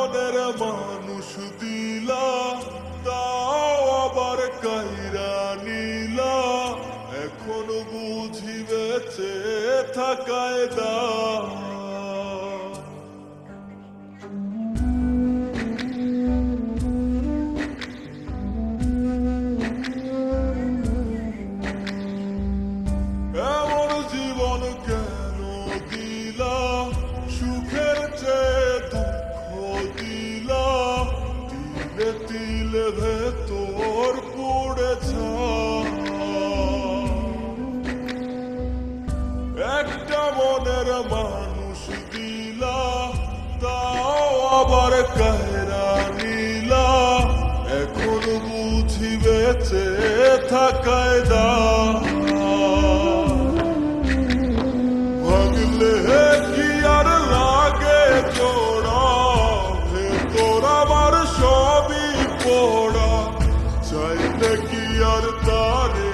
মনের মানুষ দিলা, তাও আবার কাইরা নিলা। এখন বুঝি বেঁচে থাকায় দা। এমন জীবন কেন দিলা, সুখের চেয়ে দুঃখ দিলা। তিলে তিলে ভেতর পড়েছা। একটা মনের মানুষ দিলা, তাও আবার কায়রা নিলা। এখন বুঝি বেঁচে থাকায় দা। ভাগলে কি আর লাগে জোড়া, ভেতর আমার সবই পোড়া। চাইলে কি আর তারে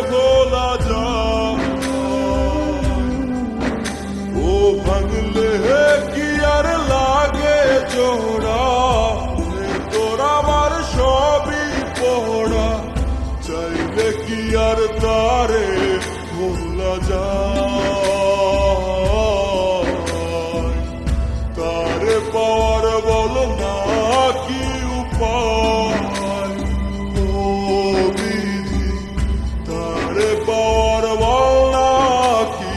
ভোলা যায়? ও ভাঙলে কি আর লাগে জোড়া, ভেতর আমার সবই পোড়া। চাইলে কি আর তারে ভোলা যায়? তারে পাওয়ার বল না কি উপায়? ও বিধি, তারে পাওয়ার বল না কি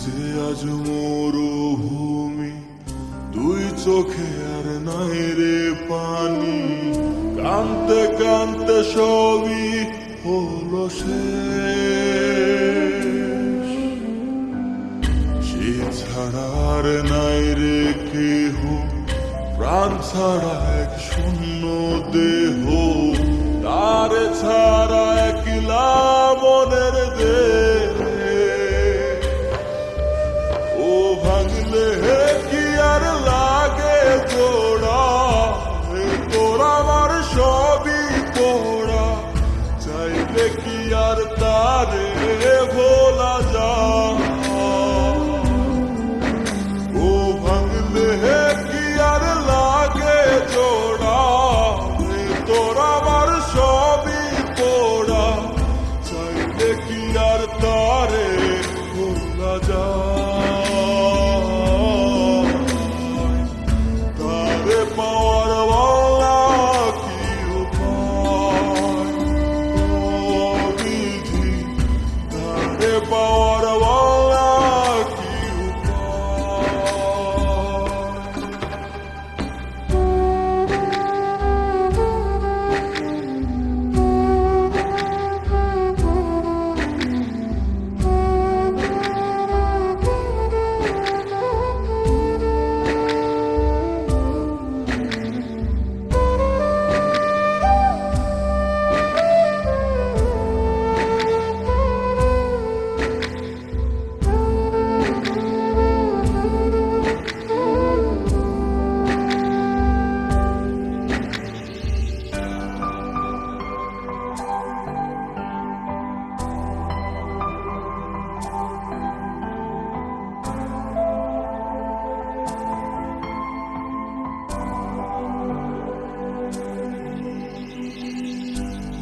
যে আজ মরুভূমি, দুই চোখে আর নাই রে পানি। কানতে কানতে সবই হলো শেষ। সে ছাড়া আর নাই রে কেহ, প্রাণ ছাড়া এক শূন্য দেহ। তারে ছাড়া একলা মনের দেহ। ও ভাঙলে কি আর লাগে জোড়া, ভেতর আমার সবই পোড়া। চাইলে কি আর তারে ভোলা যায়? ও ভাঙলে কি আর লাগে জোড়া, ভেতর আমার সবই পোড়া। চাইলে কি আর তারে ভোলা যায়?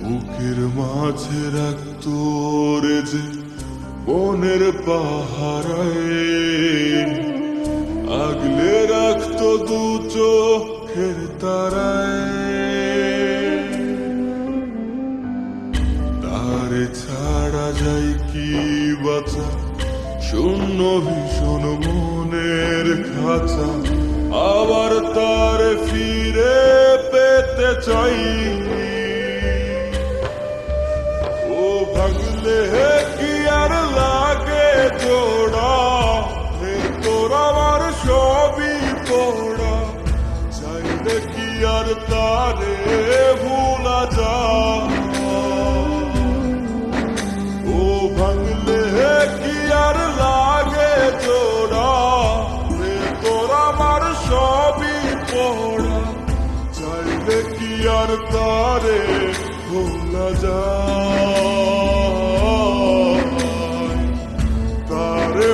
বুকের মাঝে রাখতো রে যে বনের পাহারায়, আগলে রাখতো দু চোখের তারায়। তার তারে ছাড়া যাই কি বাঁচা, শূন্য ভীষণ মনের খাঁচা, আবার তারে ফিরে পেতে চাই। ও ভাঙলে কি আর লাগে জোড়া, হে তোর আমার সবই পোড়া, চাইলে কি আর তারে ভুলা যায়। ও ভাঙলে কি আর লাগে জোড়া, হে তোর আমার সবই পোড়া, চাইলে কি আর তারে ভোলা যায়। তারে